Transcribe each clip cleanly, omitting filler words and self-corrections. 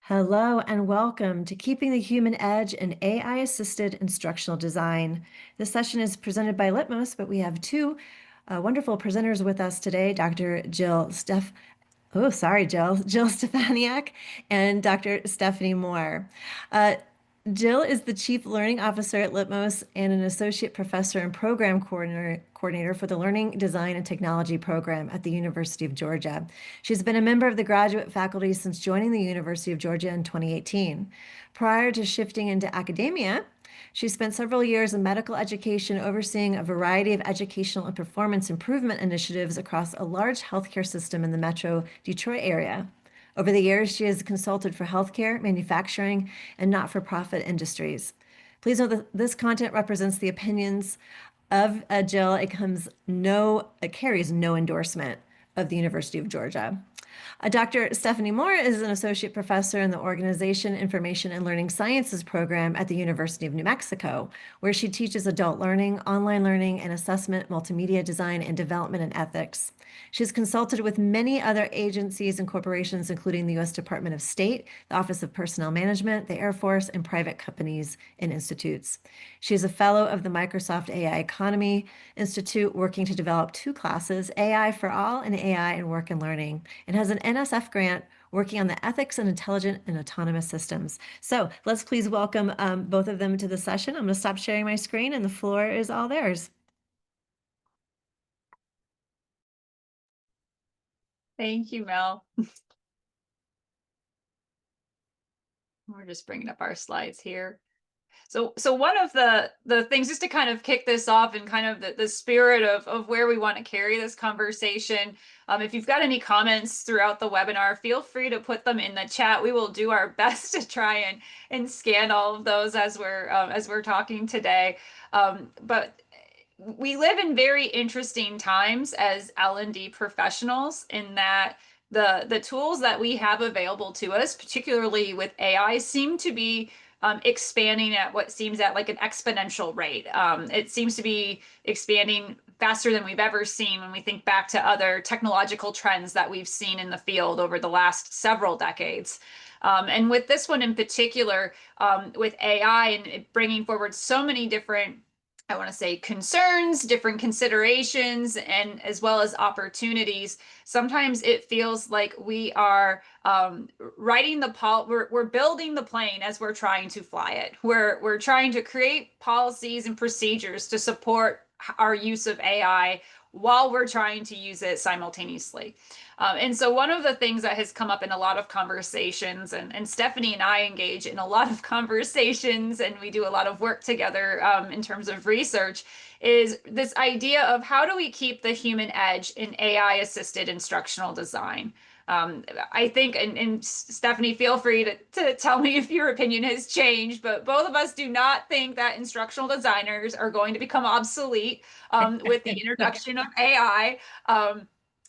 Hello and welcome to Keeping the Human Edge in AI-Assisted Instructional Design. This session is presented by Litmos, but we have two wonderful presenters with us today, Dr. Jill Stefaniak and Dr. Stephanie Moore. Jill is the Chief Learning Officer at Litmos and an Associate Professor and Program Coordinator for the Learning, Design, and Technology program at the University of Georgia. She's been a member of the graduate faculty since joining the University of Georgia in 2018. Prior to shifting into academia, she spent several years in medical education, overseeing a variety of educational and performance improvement initiatives across a large healthcare system in the Metro Detroit area. Over the years, she has consulted for healthcare, manufacturing, and not-for-profit industries. Please note that this content represents the opinions of Jill. It carries no endorsement of the University of Georgia. Dr. Stephanie Moore is an associate professor in the Organization, Information, and Learning Sciences program at the University of New Mexico, where she teaches adult learning, online learning, and assessment, multimedia design, and development and ethics. She's consulted with many other agencies and corporations, including the U.S. Department of State, the Office of Personnel Management, the Air Force, and private companies and institutes. She is a fellow of the Microsoft AI Economy Institute, working to develop two classes, AI for All and AI in Work and Learning, and has an NSF grant working on the ethics in intelligent and autonomous systems. So let's please welcome both of them to the session. I'm going to stop sharing my screen and the floor is all theirs. Thank you, Mel. We're just bringing up our slides here. So one of the things, just to kind of kick this off and kind of the spirit of where we want to carry this conversation, if you've got any comments throughout the webinar, feel free to put them in the chat. We will do our best to try and scan all of those as we're talking today. But we live in very interesting times as L&D professionals, in that the tools that we have available to us, particularly with AI, seem to be expanding at what seems at like an exponential rate. It seems to be expanding faster than we've ever seen when we think back to other technological trends that we've seen in the field over the last several decades. And with this one in particular, with AI and bringing forward so many different, I want to say, concerns, different considerations, and as well as opportunities. Sometimes it feels like we are we're building the plane as we're trying to fly it. We're trying to create policies and procedures to support our use of AI while we're trying to use it simultaneously. And so one of the things that has come up in a lot of conversations, and Stephanie and I engage in a lot of conversations, and we do a lot of work together in terms of research, is this idea of how do we keep the human edge in AI-assisted instructional design? I think, and Stephanie, feel free to tell me if your opinion has changed, but both of us do not think that instructional designers are going to become obsolete with the introduction of AI.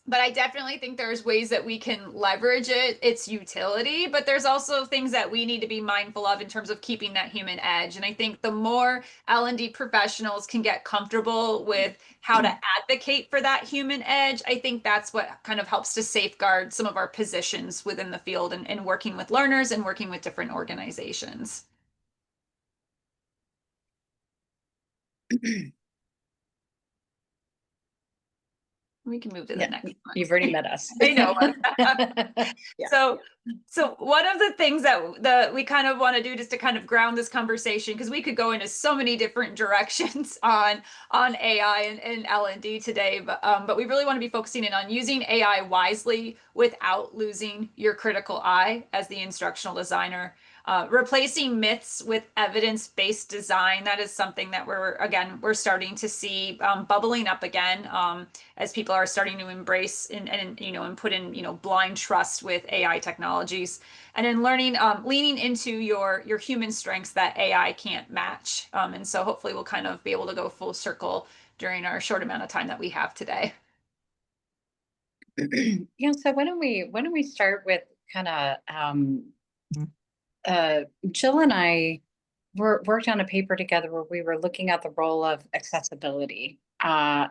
But I definitely think there's ways that we can leverage its utility, but there's also things that we need to be mindful of in terms of keeping that human edge. And I think the more L&D professionals can get comfortable with how to advocate for that human edge, I think that's what kind of helps to safeguard some of our positions within the field and working with learners and working with different organizations. We can move to the next one. You've already met us. I know. Yeah. So one of the things that we kind of want to do, just to kind of ground this conversation, because we could go into so many different directions on AI and L&D today, but we really want to be focusing in on using AI wisely without losing your critical eye as the instructional designer. Replacing myths with evidence-based design, that is something that we're starting to see bubbling up again as people are starting to embrace and put in blind trust with AI technologies, and then leaning into your human strengths that AI can't match. And so hopefully we'll kind of be able to go full circle during our short amount of time that we have today. Yeah, so why don't we start with kind of Jill and I worked on a paper together where we were looking at the role of accessibility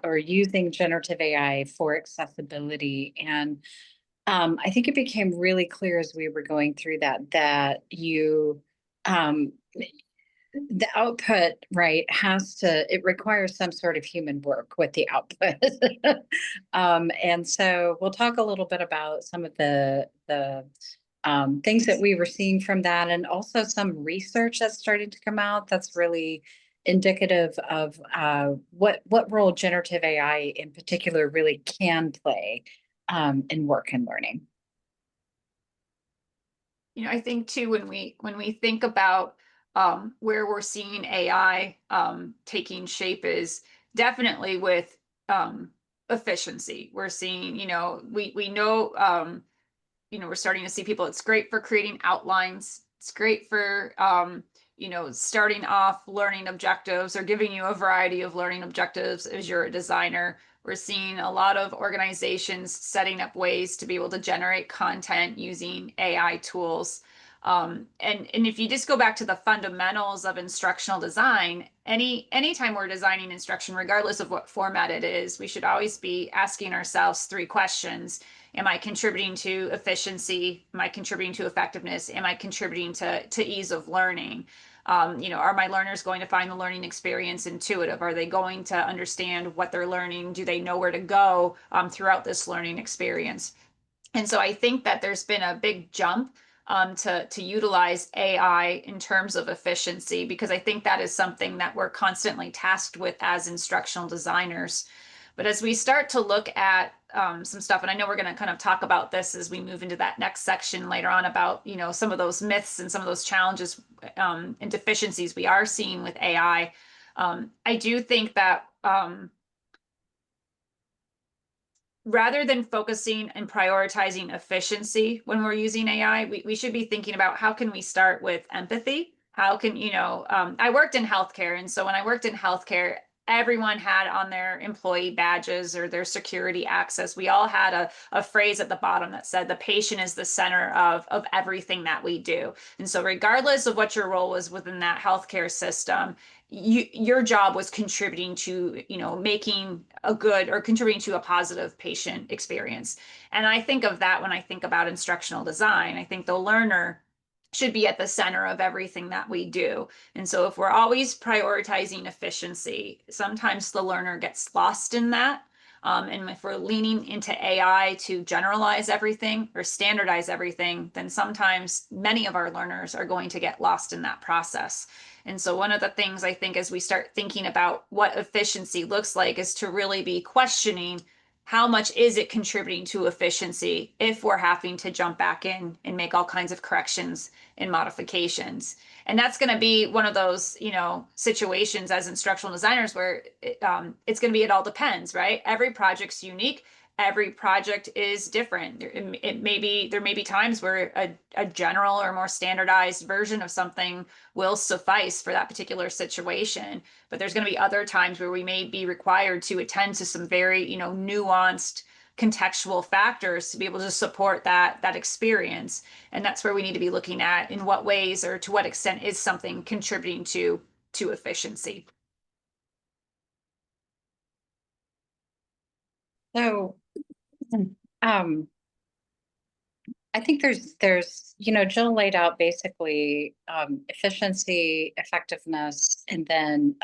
or using generative AI for accessibility. And I think it became really clear as we were going through that you, the output, right, it requires some sort of human work with the output. And so we'll talk a little bit about some of the things that we were seeing from that, and also some research that's starting to come out that's really indicative of what role generative AI in particular really can play in work and learning. I think too, when we think about where we're seeing AI taking shape is definitely with efficiency. We're seeing, we know, we're starting to see people. It's great for creating outlines. It's great for starting off learning objectives or giving you a variety of learning objectives as you're a designer. We're seeing a lot of organizations setting up ways to be able to generate content using AI tools. And if you just go back to the fundamentals of instructional design, anytime we're designing instruction, regardless of what format it is, we should always be asking ourselves three questions. Am I contributing to efficiency? Am I contributing to effectiveness? Am I contributing to ease of learning? Are my learners going to find the learning experience intuitive? Are they going to understand what they're learning? Do they know where to go throughout this learning experience? And so I think that there's been a big jump to utilize AI in terms of efficiency, because I think that is something that we're constantly tasked with as instructional designers. But as we start to look at some stuff, and I know we're going to kind of talk about this as we move into that next section later on about, some of those myths and some of those challenges and deficiencies we are seeing with AI. I do think that rather than focusing and prioritizing efficiency when we're using AI, we should be thinking about how can we start with empathy? How can, I worked in healthcare. And so when I worked in healthcare, everyone had on their employee badges or their security access, we all had a phrase at the bottom that said, the patient is the center of everything that we do. And so regardless of what your role was within that healthcare system, your job was contributing to, making a good or contributing to a positive patient experience. And I think of that when I think about instructional design. I think the learner should be at the center of everything that we do. And so if we're always prioritizing efficiency, sometimes the learner gets lost in that. And if we're leaning into AI to generalize everything or standardize everything, then sometimes many of our learners are going to get lost in that process. And so one of the things I think as we start thinking about what efficiency looks like is to really be questioning how much is it contributing to efficiency if we're having to jump back in and make all kinds of corrections and modifications. And that's going to be one of those, situations as instructional designers where it's going to be, it all depends, right? Every project's unique. Every project is different. There may be times where a general or more standardized version of something will suffice for that particular situation. But there's going to be other times where we may be required to attend to some very, nuanced contextual factors to be able to support that experience. And that's where we need to be looking at in what ways or to what extent is something contributing to efficiency. So, I think there's, Jill laid out basically efficiency, effectiveness, and then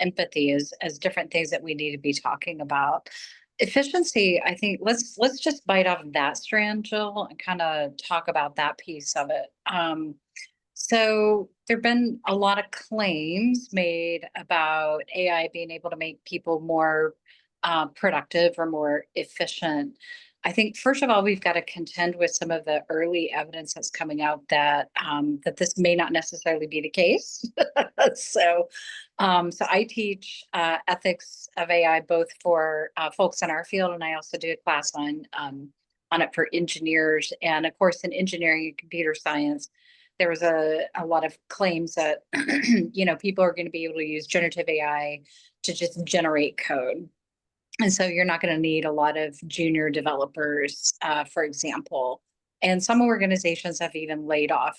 empathy as different things that we need to be talking about. Efficiency, I think let's just bite off of that strand, Jill, and kind of talk about that piece of it. So there've been a lot of claims made about AI being able to make people more productive or more efficient. I think first of all, we've got to contend with some of the early evidence that's coming out that that this may not necessarily be the case. So, so I teach ethics of AI both for folks in our field, and I also do a class on it for engineers. And of course, in engineering and computer science, there was a lot of claims that people are going to be able to use generative AI to just generate code. And so you're not going to need a lot of junior developers, for example. And some organizations have even laid off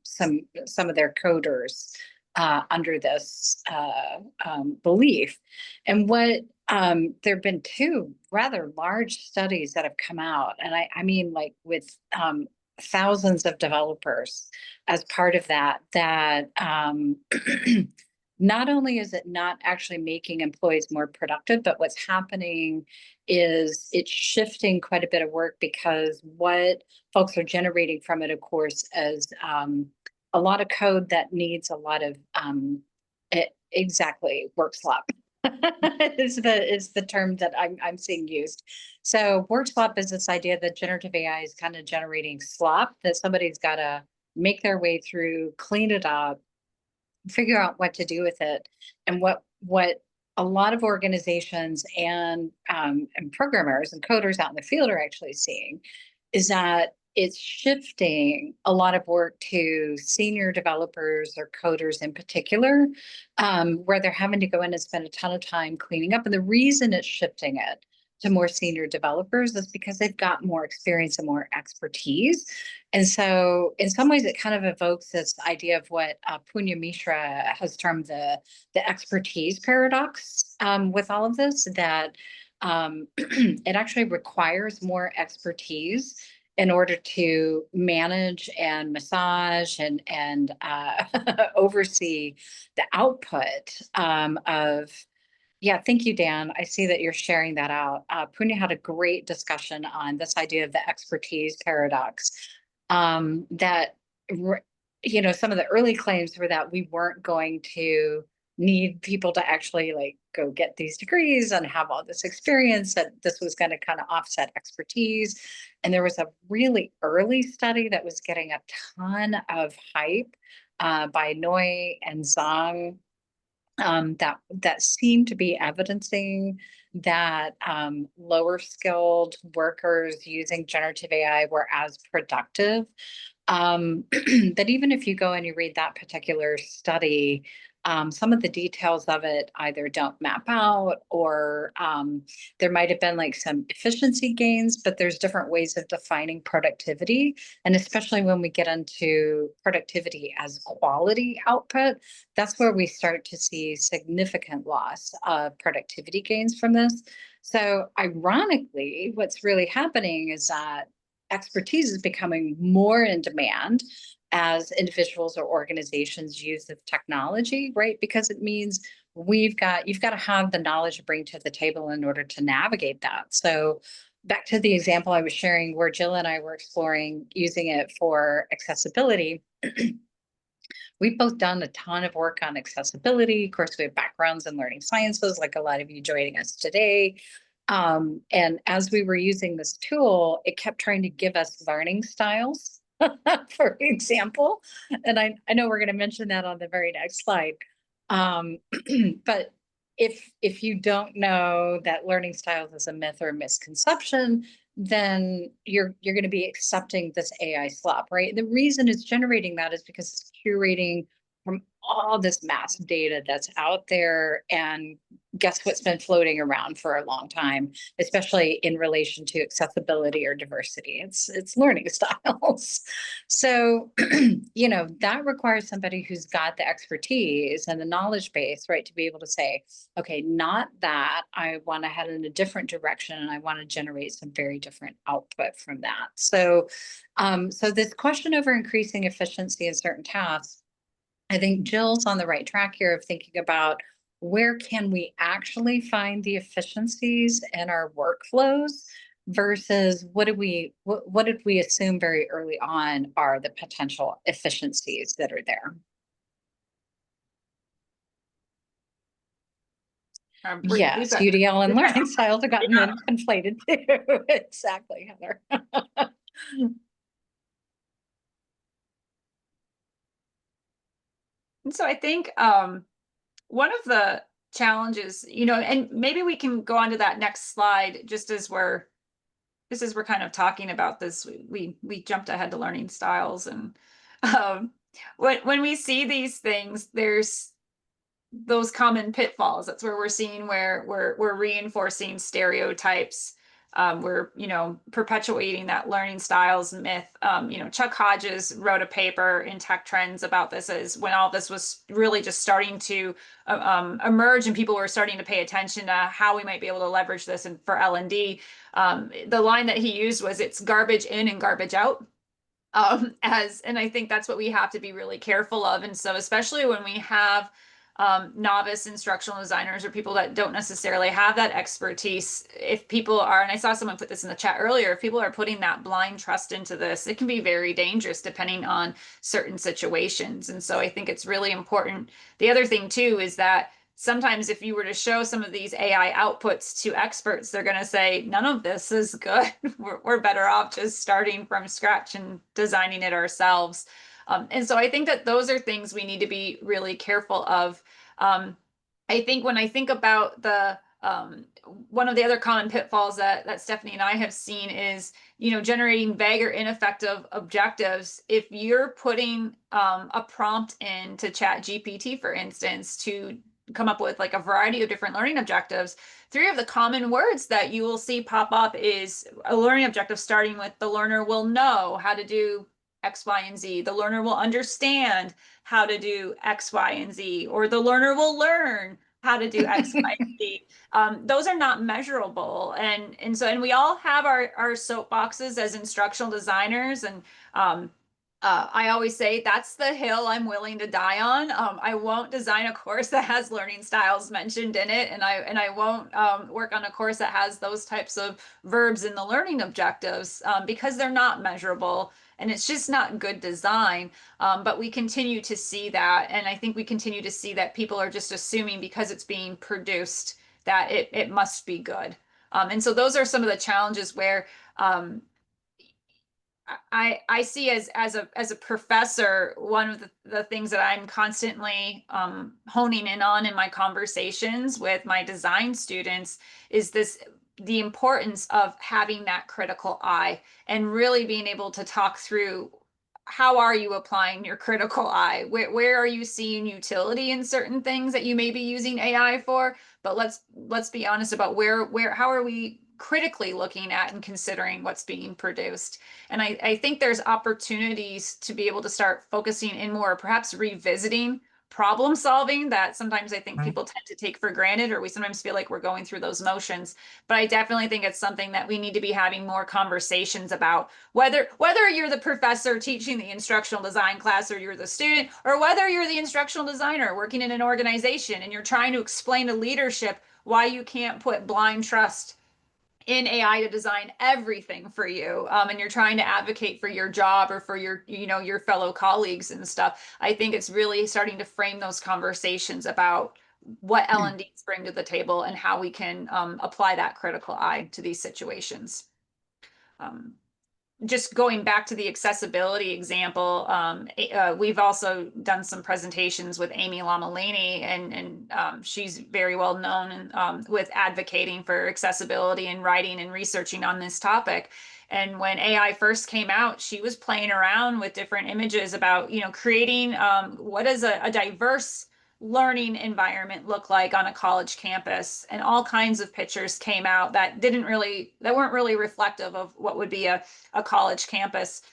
some of their coders under this belief. And there have been two rather large studies that have come out, and I mean, like with thousands of developers as part of that, not only is it not actually making employees more productive, but what's happening is it's shifting quite a bit of work, because what folks are generating from it, of course, is a lot of code that needs a lot of exactly work slop is the term that I'm seeing used. So work slop is this idea that generative AI is kind of generating slop that somebody's got to make their way through, clean it up, figure out what to do with it. And what a lot of organizations and programmers and coders out in the field are actually seeing is that it's shifting a lot of work to senior developers or coders in particular, where they're having to go in and spend a ton of time cleaning up. And the reason it's shifting it to more senior developers is because they've got more experience and more expertise. And so in some ways, it kind of evokes this idea of what Punya Mishra has termed the expertise paradox with all of this, that it actually requires more expertise in order to manage and massage and oversee the output of. Yeah, thank you, Dan. I see that you're sharing that out. Punya had a great discussion on this idea of the expertise paradox. That, some of the early claims were that we weren't going to need people to actually like go get these degrees and have all this experience, that this was going to kind of offset expertise. And there was a really early study that was getting a ton of hype by Noi and Zhang, that seemed to be evidencing that lower skilled workers using generative AI were as productive. But even if you go and you read that particular study, some of the details of it either don't map out, or there might have been like some efficiency gains, but there's different ways of defining productivity. And especially when we get into productivity as quality output, that's where we start to see significant loss of productivity gains from this. So ironically, what's really happening is that expertise is becoming more in demand as individuals or organizations use the technology, right? Because it means you've got to have the knowledge to bring to the table in order to navigate that. So back to the example I was sharing where Jill and I were exploring using it for accessibility. We've both done a ton of work on accessibility. Of course, we have backgrounds in learning sciences, like a lot of you joining us today. And as we were using this tool, it kept trying to give us learning styles, for example. And I know we're going to mention that on the very next slide. But if you don't know that learning styles is a myth or a misconception, then you're going to be accepting this AI slop, right? The reason it's generating that is because it's curating from all this mass data that's out there. And guess what's been floating around for a long time, especially in relation to accessibility or diversity? It's learning styles. So, that requires somebody who's got the expertise and the knowledge base, right, to be able to say, okay, not that, I want to head in a different direction and I want to generate some very different output from that. So, so this question over increasing efficiency in certain tasks, I think Jill's on the right track here of thinking about where can we actually find the efficiencies in our workflows versus what did we assume very early on are the potential efficiencies that are there. Yes, UDL and learning styles have gotten conflated too. Exactly, Heather. And so I think one of the challenges, and maybe we can go on to that next slide just as we're kind of talking about this. We jumped ahead to learning styles, and when we see these things, there's those common pitfalls. That's where we're seeing where we're reinforcing stereotypes we're, perpetuating that learning styles myth. Chuck Hodges wrote a paper in Tech Trends about this as when all this was really just starting to emerge and people were starting to pay attention to how we might be able to leverage this and for L&D. The line that he used was, it's garbage in and garbage out. And I think that's what we have to be really careful of. And so especially when we have novice instructional designers or people that don't necessarily have that expertise, if people are, and I saw someone put this in the chat earlier, if people are putting that blind trust into this, it can be very dangerous depending on certain situations. And so I think it's really important. The other thing too is that sometimes if you were to show some of these AI outputs to experts, they're going to say, none of this is good. We're better off just starting from scratch and designing it ourselves. And so I think that those are things we need to be really careful of. I think when I think about the one of the other common pitfalls that Stephanie and I have seen is, generating vague or ineffective objectives. If you're putting a prompt into ChatGPT, for instance, to come up with like a variety of different learning objectives, 3 of the common words that you will see pop up is a learning objective starting with, the learner will know how to do X, Y, and Z. The learner will understand how to do X, Y, and Z, or the learner will learn how to do X, Y, and Z. Those are not measurable. And we all have our soapboxes as instructional designers. And I always say that's the hill I'm willing to die on. I won't design a course that has learning styles mentioned in it, and I won't work on a course that has those types of verbs in the learning objectives because they're not measurable, and it's just not good design. But we continue to see that, and I think we continue to see that people are just assuming because it's being produced that it must be good. And so those are some of the challenges where I see as a professor, one of the things that I'm constantly honing in on in my conversations with my design students is the importance of having that critical eye and really being able to talk through, how are you applying your critical eye? Where are you seeing utility in certain things that you may be using AI for? But let's be honest about how are we critically looking at and considering what's being produced. And I think there's opportunities to be able to start focusing in more, perhaps revisiting problem solving that sometimes I think people tend to take for granted, or we sometimes feel like we're going through those motions. But I definitely think it's something that we need to be having more conversations about, whether you're the professor teaching the instructional design class, or you're the student, or whether you're the instructional designer working in an organization and you're trying to explain to leadership why you can't put blind trust in AI to design everything for you, and you're trying to advocate for your job or for your fellow colleagues and stuff. I think it's really starting to frame those conversations about what L&Ds bring to the table and how we can apply that critical eye to these situations. Just going back to the accessibility example, we've also done some presentations with Amy Lamalini, and she's very well known with advocating for accessibility and writing and researching on this topic. And when AI first came out, she was playing around with different images about, creating what is a diverse learning environment look like on a college campus, and all kinds of pictures came out that weren't really reflective of what would be a college campus.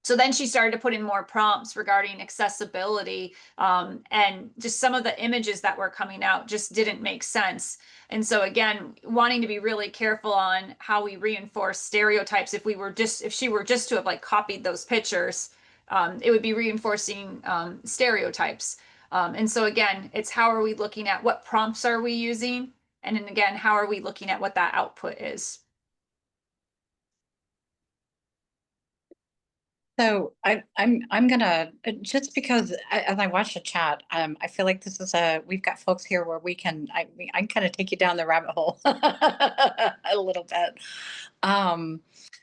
So then she started to put in more prompts regarding accessibility, and just some of the images that were coming out just didn't make sense. And so again, wanting to be really careful on how we reinforce stereotypes. If she were just to have like copied those pictures, it would be reinforcing stereotypes. And so again, it's how are we looking at, what prompts are we using? And then again, how are we looking at what that output is? So I'm gonna, just because as I watch the chat, I feel like this is we've got folks here where I can kind of take you down the rabbit hole a little bit.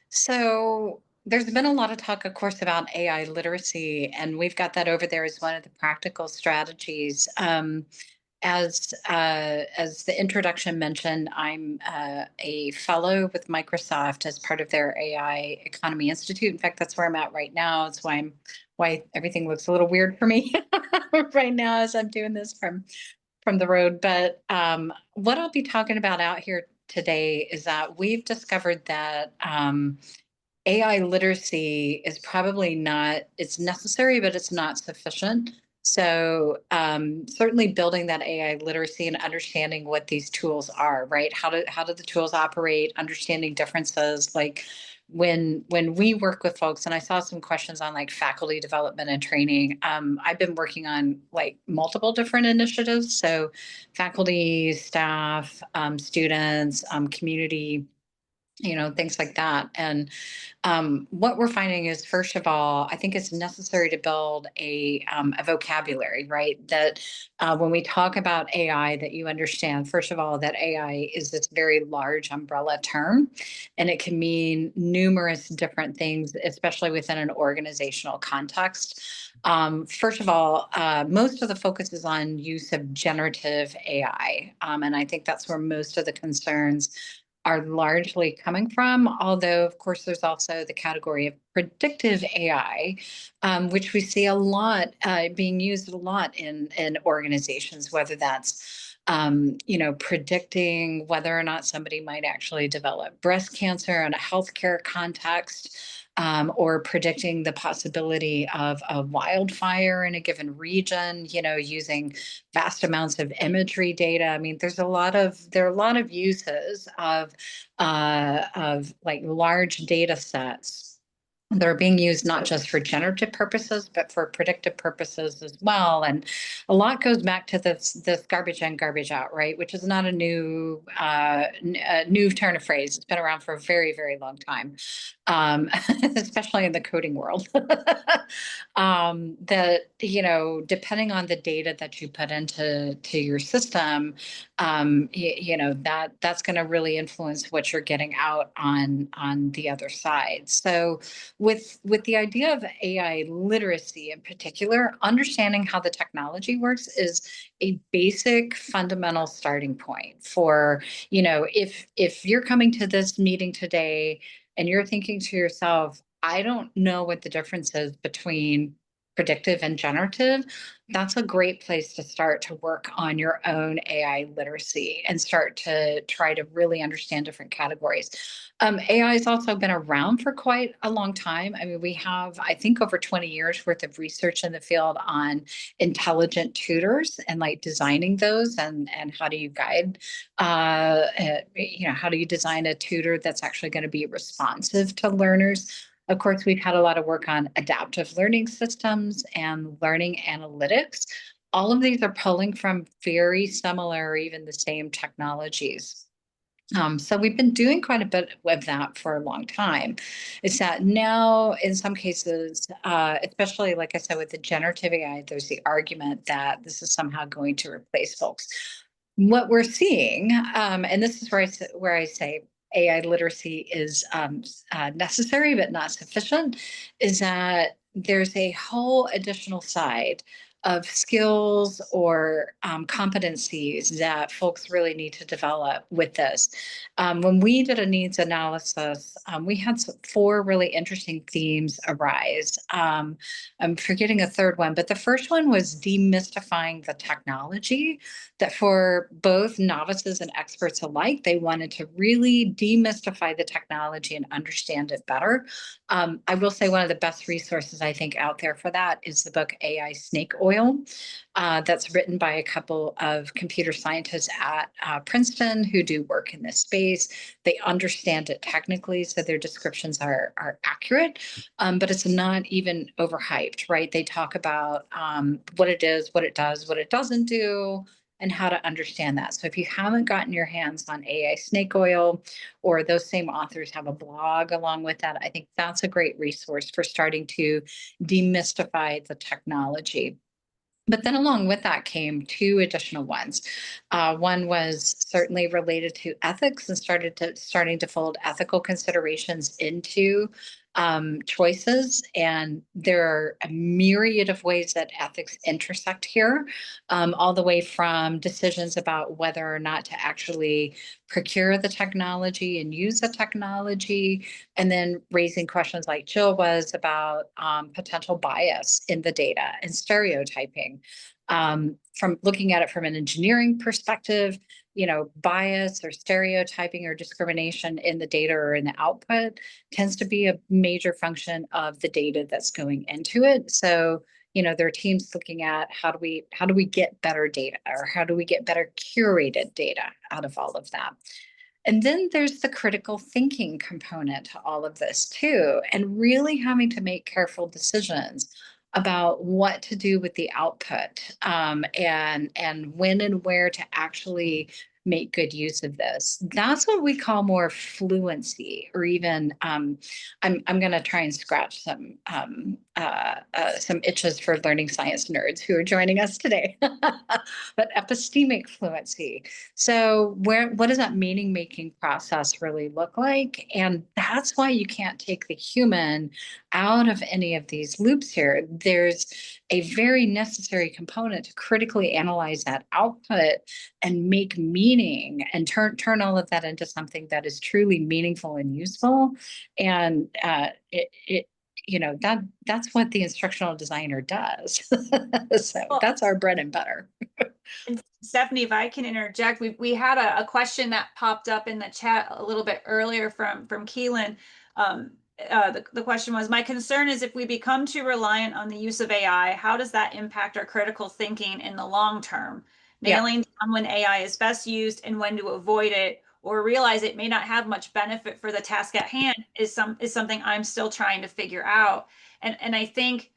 So there's been a lot of talk, of course, about AI literacy, and we've got that over there as one of the practical strategies. As the introduction mentioned, I'm a fellow with Microsoft as part of their AI Economy Institute. In fact, that's where I'm at right now. It's why everything looks a little weird for me right now as I'm doing this from the road. But what I'll be talking about out here today is that we've discovered that AI literacy is probably not, it's necessary, but it's not sufficient. So certainly building that AI literacy and understanding what these tools are, right? How do the tools operate, understanding differences, like when we work with folks, and I saw some questions on like faculty development and training. I've been working on like multiple different initiatives. So faculty, staff, students, community, things like that. And what we're finding is, first of all, I think it's necessary to build a vocabulary, right? That when we talk about AI, that you understand, first of all, that AI is this very large umbrella term, and it can mean numerous different things, especially within an organizational context. First of all, most of the focus is on use of generative AI. And I think that's where most of the concerns are largely coming from, although of course there's also the category of predictive AI, which we see a lot being used a lot in organizations, whether that's predicting whether or not somebody might actually develop breast cancer in a healthcare context, or predicting the possibility of a wildfire in a given region, using vast amounts of imagery data. I mean, there are a lot of uses of like large data sets that are being used not just for generative purposes, but for predictive purposes as well. And a lot goes back to this garbage in, garbage out, right? Which is not a new turn of phrase. It's been around for a very, very long time, especially in the coding world. That depending on the data that you put into your system, that's going to really influence what you're getting out on the other side. So with the idea of AI literacy in particular, understanding how the technology works is a basic fundamental starting point for, if you're coming to this meeting today and you're thinking to yourself, I don't know what the difference is between predictive and generative, that's a great place to start to work on your own AI literacy and start to try to really understand different categories. AI has also been around for quite a long time. I mean, we have, I think, over 20 years worth of research in the field on intelligent tutors and like designing those, and how do you guide, how do you design a tutor that's actually going to be responsive to learners? Of course, we've had a lot of work on adaptive learning systems and learning analytics. All of these are pulling from very similar or even the same technologies. So we've been doing quite a bit of that for a long time. It's that now, in some cases, especially like I said, with the generative AI, there's the argument that this is somehow going to replace folks. What we're seeing, and this is where I say AI literacy is necessary but not sufficient, is that there's a whole additional side of skills or competencies that folks really need to develop with this. When we did a needs analysis, we had four really interesting themes arise. I'm forgetting a third one, but the first one was demystifying the technology, that for both novices and experts alike, they wanted to really demystify the technology and understand it better. I will say one of the best resources I think out there for that is the book AI Snake Oil. That's written by a couple of computer scientists at Princeton who do work in this space. They understand it technically, so their descriptions are accurate, but it's not even overhyped, right? They talk about what it is, what it does, what it doesn't do, and how to understand that. So if you haven't gotten your hands on AI Snake Oil, or those same authors have a blog along with that, I think that's a great resource for starting to demystify the technology. But then along with that came two additional ones. One was certainly related to ethics and starting to fold ethical considerations into choices. And there are a myriad of ways that ethics intersect here, all the way from decisions about whether or not to actually procure the technology and use the technology, and then raising questions like Jill was about potential bias in the data and stereotyping. From looking at it from an engineering perspective, bias or stereotyping or discrimination in the data or in the output tends to be a major function of the data that's going into it. So, there are teams looking at how do we get better data, or how do we get better curated data out of all of that. And then there's the critical thinking component to all of this too, and really having to make careful decisions about what to do with the output, and when and where to actually make good use of this. That's what we call more fluency, or even I'm going to try and scratch some itches for learning science nerds who are joining us today. But epistemic fluency. So what does that meaning making process really look like? And that's why you can't take the human out of any of these loops here. There's a very necessary component to critically analyze that output and make meaning, and turn all of that into something that is truly meaningful and useful. And that's what the instructional designer does. So Well, that's our bread and butter. and Stephanie, if I can interject, we had a question that popped up in the chat a little bit earlier from Keelan. The question was, my concern is if we become too reliant on the use of AI, how does that impact our critical thinking in the long term? Yeah. Nailing down when AI is best used and when to avoid it, or realize it may not have much benefit for the task at hand, is something I'm still trying to figure out. And I think,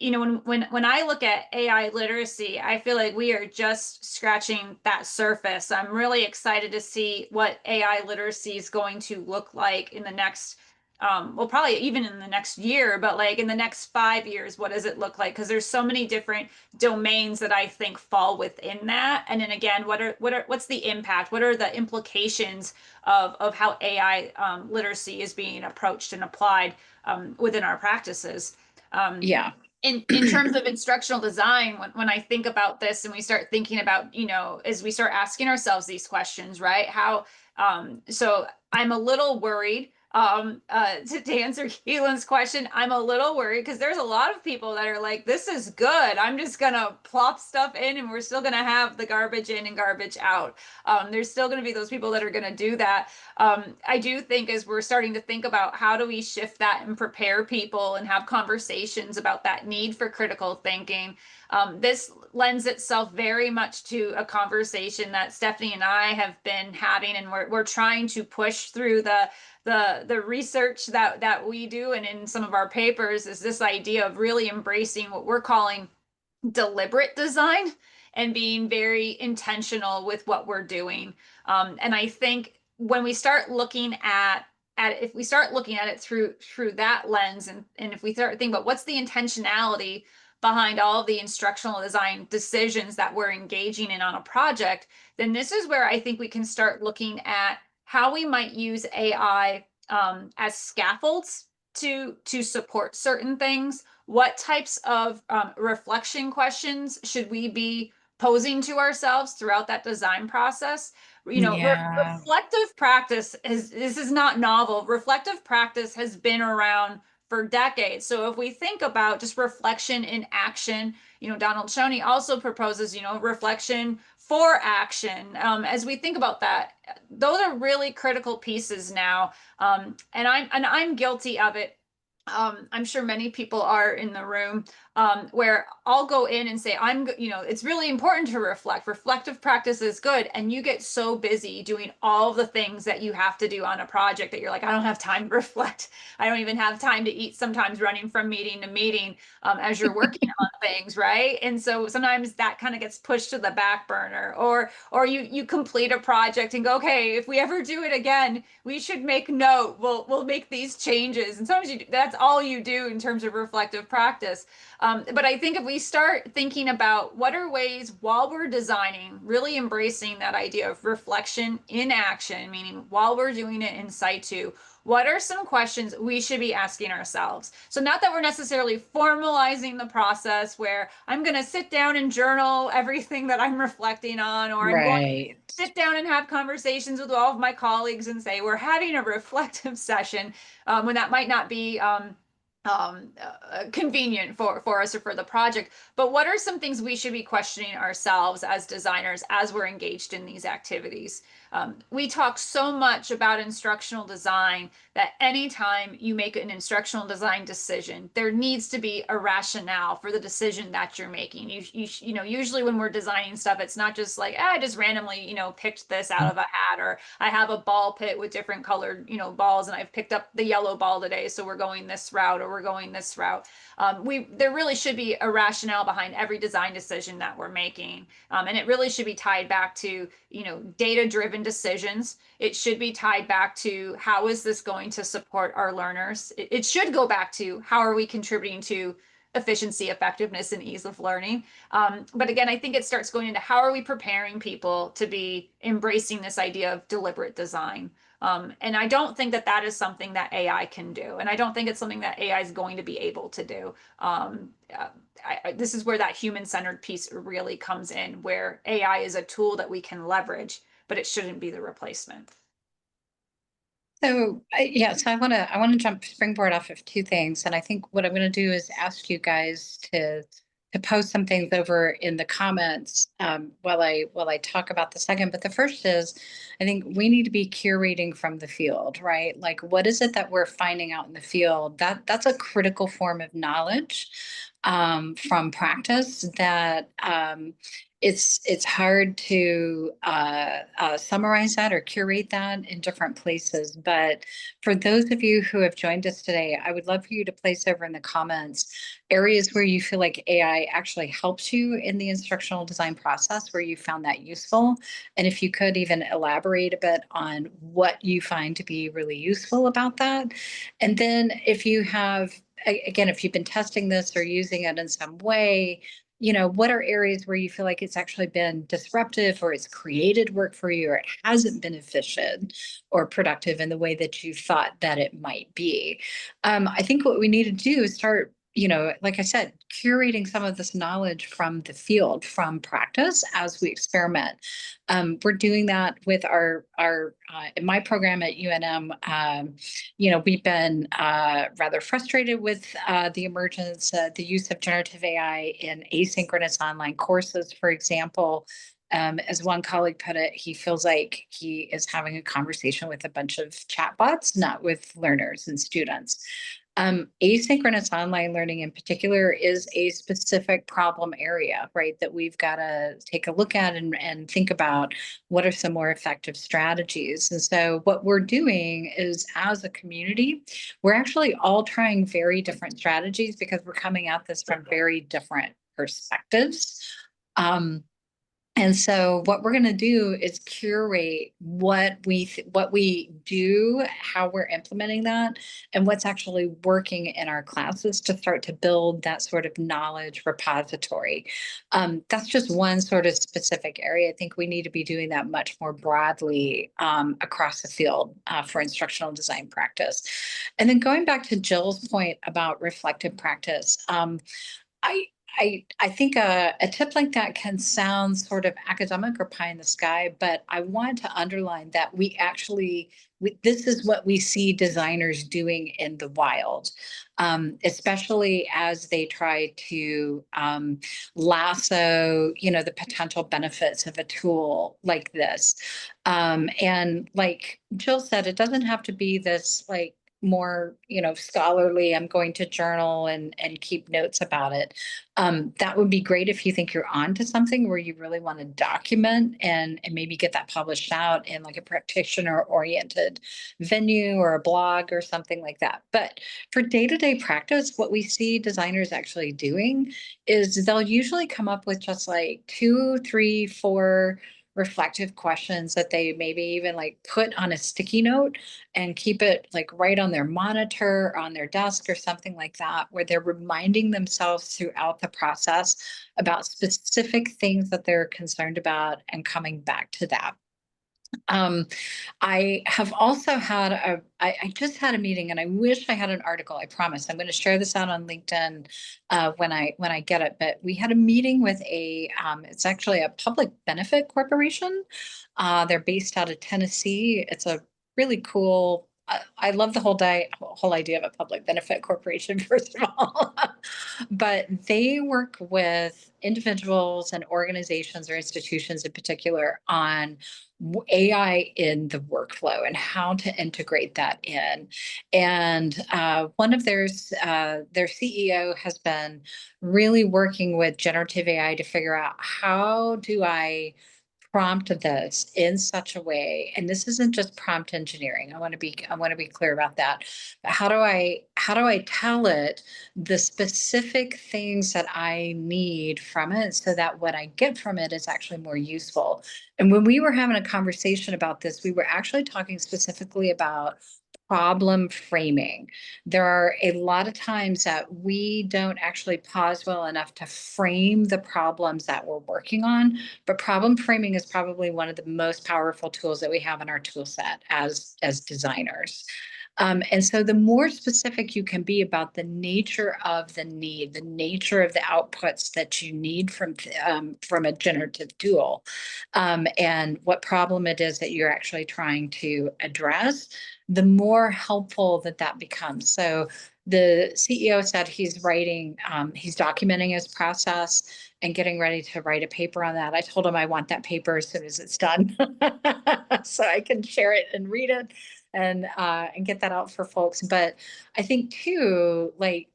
when I look at AI literacy, I feel like we are just scratching that surface. I'm really excited to see what AI literacy is going to look like in the next, well, probably even in the next year, but like in the next 5 years, what does it look like? Because there's so many different domains that I think fall within that. And then again, what's the impact? What are the implications of how AI literacy is being approached and applied within our practices? Yeah. In terms of instructional design, when I think about this and we start thinking about, as we start asking ourselves these questions, right? So I'm a little worried, to answer Keelan's question, I'm a little worried because there's a lot of people that are like, this is good. I'm just gonna plop stuff in and we're still gonna have the garbage in and garbage out. There's still gonna be those people that are gonna do that. I do think as we're starting to think about how do we shift that and prepare people and have conversations about that need for critical thinking, this lends itself very much to a conversation that Stephanie and I have been having, and we're trying to push through the research that we do, and in some of our papers, is this idea of really embracing what we're calling deliberate design and being very intentional with what we're doing. And I think when we start looking at if we start looking at it through that lens, and if we start thinking about what's the intentionality behind all of the instructional design decisions that we're engaging in on a project, then this is where I think we can start looking at how we might use AI as scaffolds to support certain things. What types of reflection questions should we be posing to ourselves throughout that design process? Yeah. Reflective practice this is not novel. Reflective practice has been around for decades. So if we think about just reflection in action, Donald Shoney also proposes, reflection for action. As we think about that, those are really critical pieces now. And I'm guilty of it. I'm sure many people are in the room, where I'll go in and say, it's really important to reflect. Reflective practice is good. And you get so busy doing all the things that you have to do on a project that you're like, I don't have time to reflect. I don't even have time to eat, sometimes running from meeting to meeting, as you're working on things, right? And so sometimes that kind of gets pushed to the back burner, or you complete a project and go, okay, if we ever do it again, we should make note. We'll make these changes. And sometimes that's all you do in terms of reflective practice. But I think if we start thinking about what are ways while we're designing, really embracing that idea of reflection in action, meaning while we're doing it in situ, what are some questions we should be asking ourselves? So not that we're necessarily formalizing the process where I'm going to sit down and journal everything that I'm reflecting on, or I'm going Right. to sit down and have conversations with all of my colleagues and say, we're having a reflective session, when that might not be convenient for us or for the project. But what are some things we should be questioning ourselves as designers as we're engaged in these activities? We talk so much about instructional design that anytime you make an instructional design decision, there needs to be a rationale for the decision that you're making. You know, usually when we're designing stuff, it's not just like, I just randomly, you know, picked this out of a hat, or I have a ball pit with different colored, you know, balls, and I've picked up the yellow ball today, so we're going this route, or we're going this route. There really should be a rationale behind every design decision that we're making, and it really should be tied back to, you know, data-driven decisions. It should be tied back to how is this going to support our learners. It should go back to how are we contributing to efficiency, effectiveness, and ease of learning. But again, I think it starts going into how are we preparing people to be embracing this idea of deliberate design. And I don't think that that is something that AI can do. And I don't think it's something that AI is going to be able to do. This is where that human-centered piece really comes in, where AI is a tool that we can leverage, but it shouldn't be the replacement. So yeah, so I want to jump springboard off of two things, and I think what I'm going to do is ask you guys to post some things over in the comments while I talk about the second. But the first is, I think we need to be curating from the field, right? Like, what is it that we're finding out in the field? That's a critical form of knowledge from practice that it's hard to summarize that or curate that in different places. But for those of you who have joined us today, I would love for you to place over in the comments areas where you feel like AI actually helps you in the instructional design process, where you found that useful. And if you could even elaborate a bit on what you find to be really useful about that. And then if you have, again, if you've been testing this or using it in some way, you know, what are areas where you feel like it's actually been disruptive, or it's created work for you, or it hasn't been efficient or productive in the way that you thought that it might be? I think what we need to do is start, you know, like I said, curating some of this knowledge from the field, from practice as we experiment. We're doing that with our in my program at UNM. You know, we've been rather frustrated with the emergence, the use of generative AI in asynchronous online courses, for example. As one colleague put it, he feels like he is having a conversation with a bunch of chatbots, not with learners and students. Asynchronous online learning in particular is a specific problem area, right, that we've got to take a look at and think about what are some more effective strategies. And so what we're doing is, as a community, we're actually all trying very different strategies because we're coming at this from very different perspectives. And so what we're going to do is curate what we do, how we're implementing that, and what's actually working in our classes to start to build that sort of knowledge repository. That's just one sort of specific area. I think we need to be doing that much more broadly across the field for instructional design practice. And then going back to Jill's point about reflective practice, I I think a tip like that can sound sort of academic or pie in the sky, but I want to underline that this is what we see designers doing in the wild, especially as they try to lasso, you know, the potential benefits of a tool like this. And like Jill said, it doesn't have to be this like more, you know, scholarly, I'm going to journal and keep notes about it. That would be great if you think you're onto something where you really want to document and maybe get that published out in like a practitioner oriented venue or a blog or something like that. But for day-to-day practice, what we see designers actually doing is they'll usually come up with just like 2, 3, 4 reflective questions that they maybe even like put on a sticky note and keep it like right on their monitor, on their desk or something like that, where they're reminding themselves throughout the process about specific things that they're concerned about and coming back to that. I have also had I just had a meeting, and I wish I had an article. I promise I'm going to share this out on LinkedIn when I get it. But we had a meeting with it's actually a public benefit corporation. They're based out of Tennessee. It's a really cool I love the whole idea of a public benefit corporation, first of all, but they work with individuals and organizations or institutions in particular on AI in the workflow and how to integrate that in. And one of their CEO has been really working with generative AI to figure out, how do I prompt this in such a way, and this isn't just prompt engineering. I want to be clear about that. But how do I tell it the specific things that I need from it, so that what I get from it is actually more useful? And when we were having a conversation about this, we were actually talking specifically about problem framing. There are a lot of times that we don't actually pause well enough to frame the problems that we're working on, but problem framing is probably one of the most powerful tools that we have in our tool set as designers. And so the more specific you can be about the nature of the need, the nature of the outputs that you need from a generative tool, and what problem it is that you're actually trying to address, the more helpful that becomes. So the CEO said he's documenting his process and getting ready to write a paper on that. I told him I want that paper as soon as it's done, so I can share it and read it and get that out for folks. But I think too, like,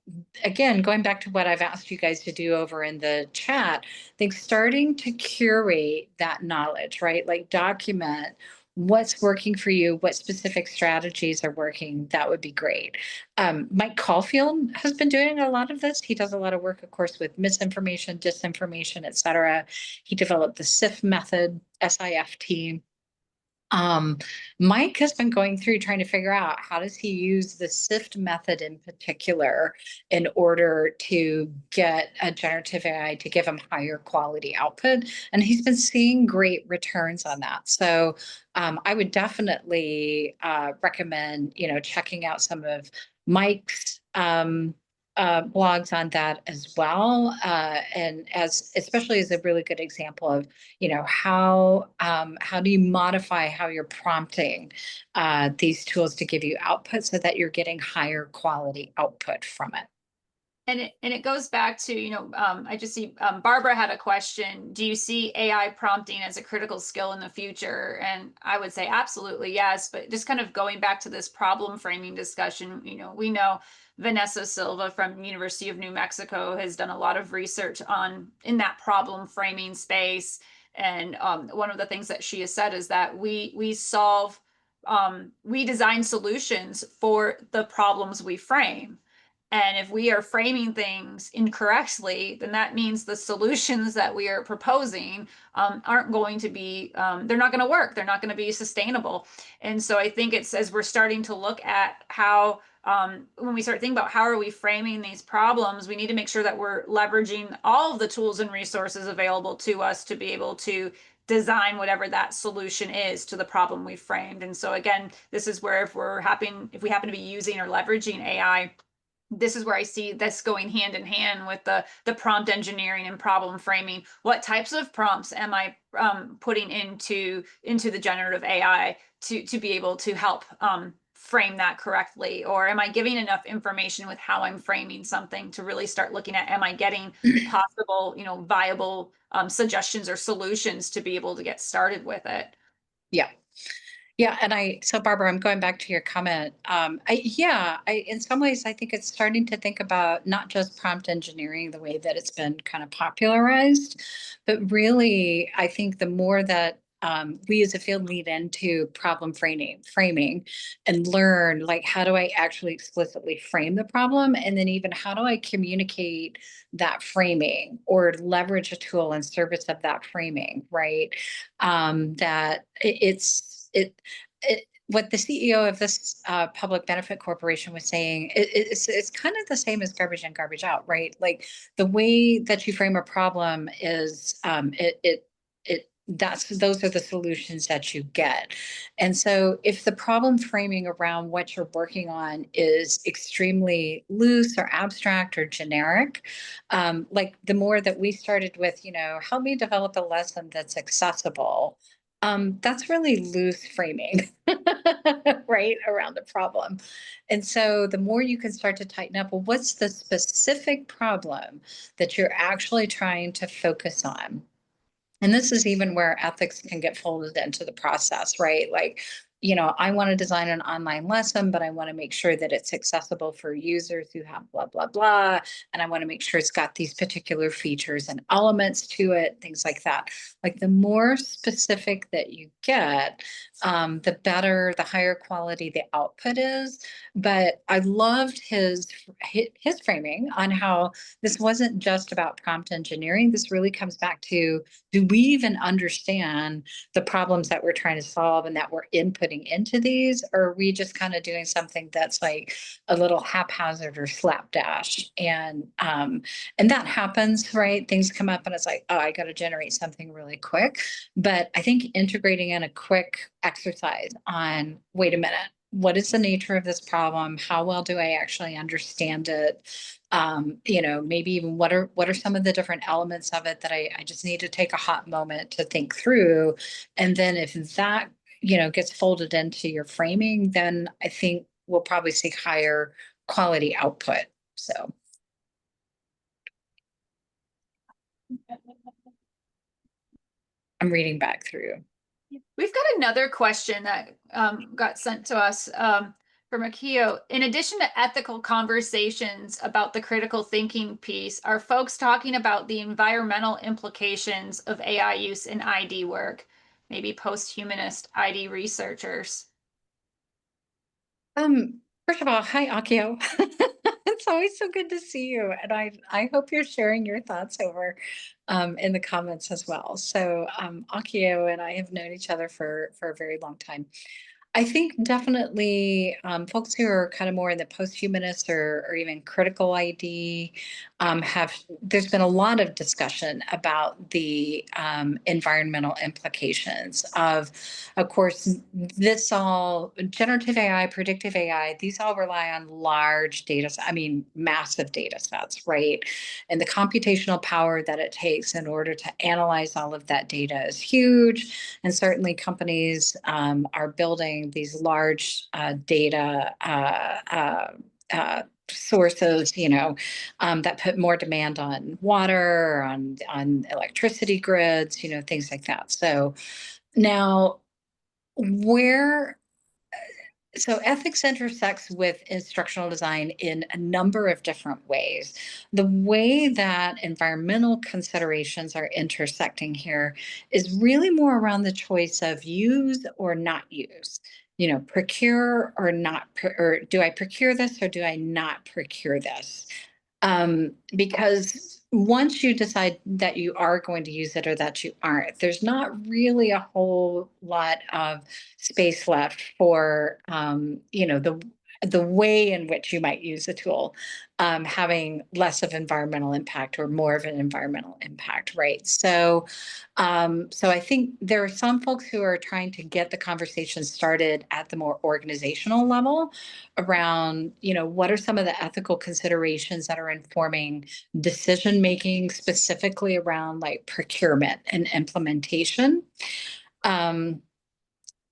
again, going back to what I've asked you guys to do over in the chat, I think starting to curate that knowledge, right? Like, document what's working for you, what specific strategies are working. That would be great. Mike Caulfield has been doing a lot of this. He does a lot of work, of course, with misinformation, disinformation, et cetera. He developed the SIFT method, SIFT. Mike has been going through trying to figure out, how does he use the SIFT method in particular in order to get a generative AI to give him higher quality output. And he's been seeing great returns on that. So I would definitely recommend, checking out some of Mike's blogs on that as well. And especially as a really good example of, how do you modify how you're prompting these tools to give you output so that you're getting higher quality output from it. And it goes back to, I just see Barbara had a question. Do you see AI prompting as a critical skill in the future? And I would say absolutely yes. But just kind of going back to this problem framing discussion, we know Vanessa Silva from University of New Mexico has done a lot of research in that problem framing space. And one of the things that she has said is that we design solutions for the problems we frame. And if we are framing things incorrectly, then that means the solutions that we are proposing aren't going to be, they're not going to work. They're not going to be sustainable. And so I think it's, as we're starting to look at how, when we start thinking about how are we framing these problems, we need to make sure that we're leveraging all of the tools and resources available to us to be able to design whatever that solution is to the problem we framed. And so again, this is where if we happen to be using or leveraging AI, this is where I see this going hand in hand with the prompt engineering and problem framing. What types of prompts am I putting into the generative AI to be able to help frame that correctly? Or am I giving enough information with how I'm framing something to really start looking at, am I getting possible, viable suggestions or solutions to be able to get started with it? Yeah. Yeah, so Barbara, I'm going back to your comment. In some ways, I think it's starting to think about not just prompt engineering the way that it's been kind of popularized, but really, I think the more that we as a field lead into problem framing and learn, like, how do I actually explicitly frame the problem? And then even how do I communicate that framing or leverage a tool in service of that framing, right? That what the CEO of this public benefit corporation was saying, it's kind of the same as garbage in, garbage out, right? Like, the way that you frame a problem is those are the solutions that you get. And so if the problem framing around what you're working on is extremely loose or abstract or generic, like the more that we started with, help me develop a lesson that's accessible, That's really loose framing, right, around the problem. And so the more you can start to tighten up, well, what's the specific problem that you're actually trying to focus on? And this is even where ethics can get folded into the process, right? Like, I want to design an online lesson, but I want to make sure that it's accessible for users who have blah, blah, blah. And I want to make sure it's got these particular features and elements to it, things like that. Like the more specific that you get, the better, the higher quality the output is. But I loved his framing on how this wasn't just about prompt engineering. This really comes back to, do we even understand the problems that we're trying to solve and that we're inputting into these? Or are we just kind of doing something that's like a little haphazard or slapdash? And that happens, right? Things come up and it's like, oh, I got to generate something really quick. But I think integrating in a quick exercise on, wait a minute, what is the nature of this problem? How well do I actually understand it? Maybe even what are some of the different elements of it that I just need to take a hot moment to think through. And then if that, gets folded into your framing, then I think we'll probably see higher quality output. So I'm reading back through. We've got another question that got sent to us from Akio. In addition to ethical conversations about the critical thinking piece, are folks talking about the environmental implications of AI use in ID work? Maybe post-humanist ID researchers. First of all, hi Akio. It's always so good to see you, and I hope you're sharing your thoughts over in the comments as well. So Akio and I have known each other for a very long time. I think definitely folks who are kind of more in the post-humanist or even critical ID there's been a lot of discussion about the environmental implications of course, this all generative AI, predictive AI, these all rely on large data, I mean, massive data sets, right? And the computational power that it takes in order to analyze all of that data is huge. And certainly companies are building these large data sources, that put more demand on water, on electricity grids, things like that. So now where so ethics intersects with instructional design in a number of different ways. The way that environmental considerations are intersecting here is really more around the choice of use or not use. Procure or not, or do I procure this or do I not procure this? Because once you decide that you are going to use it or that you aren't, there's not really a whole lot of space left for the way in which you might use a tool having less of environmental impact or more of an environmental impact, right? So I think there are some folks who are trying to get the conversation started at the more organizational level around, what are some of the ethical considerations that are informing decision making, specifically around like procurement and implementation.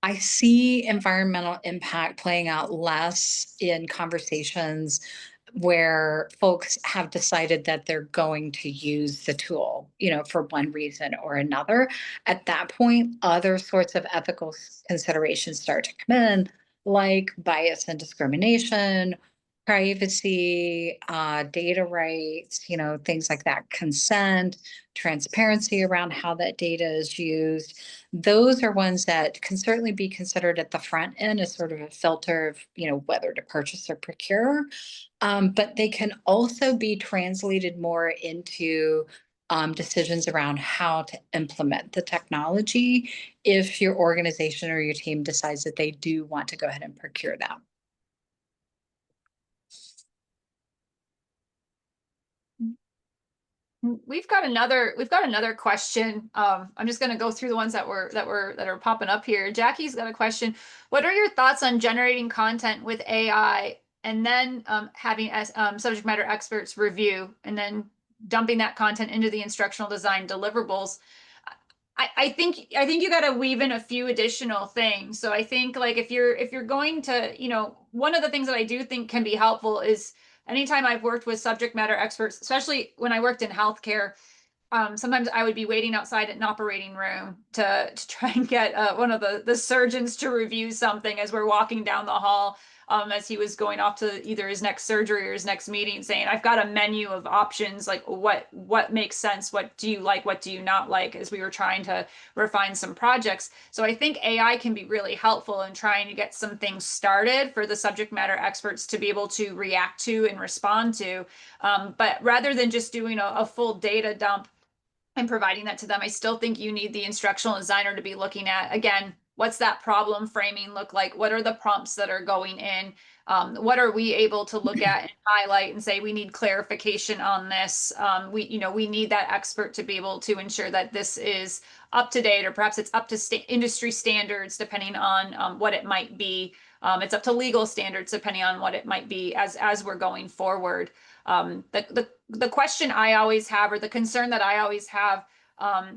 I see environmental impact playing out less in conversations where folks have decided that they're going to use the tool, for one reason or another. At that point, other sorts of ethical considerations start to come in, like bias and discrimination, privacy, data rights, things like that, consent, transparency around how that data is used. Those are ones that can certainly be considered at the front end as sort of a filter of, whether to purchase or procure. But they can also be translated more into decisions around how to implement the technology if your organization or your team decides that they do want to go ahead and procure them. We've got another question. I'm just going to go through the ones that are popping up here. Jackie's got a question. What are your thoughts on generating content with AI and then having subject matter experts review and then dumping that content into the instructional design deliverables? I think you got to weave in a few additional things. So I think like if you're going to, one of the things that I do think can be helpful is anytime I've worked with subject matter experts, especially when I worked in healthcare, sometimes I would be waiting outside an operating room to try and get one of the surgeons to review something as we're walking down the hall, as he was going off to either his next surgery or his next meeting, saying, I've got a menu of options, like what makes sense, what do you like, what do you not like, as we were trying to refine some projects. So I think AI can be really helpful in trying to get some things started for the subject matter experts to be able to react to and respond to. But rather than just doing a full data dump and providing that to them, I still think you need the instructional designer to be looking at, again, what's that problem framing look like? What are the prompts that are going in? What are we able to look at and highlight and say we need clarification on this? We need that expert to be able to ensure that this is up to date, or perhaps it's up to industry standards, depending on what it might be. It's up to legal standards, depending on what it might be as we're going forward. The question I always have, or the concern that I always have,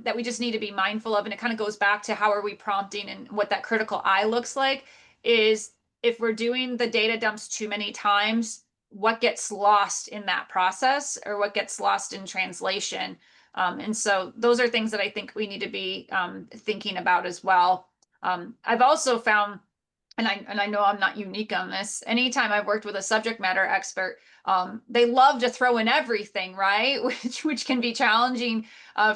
that we just need to be mindful of, and it kind of goes back to how are we prompting and what that critical eye looks like, is if we're doing the data dumps too many times, what gets lost in that process, or what gets lost in translation. And so those are things that I think we need to be thinking about as well. I've also found, and I know I'm not unique on this, anytime I've worked with a subject matter expert, they love to throw in everything, right? Which can be challenging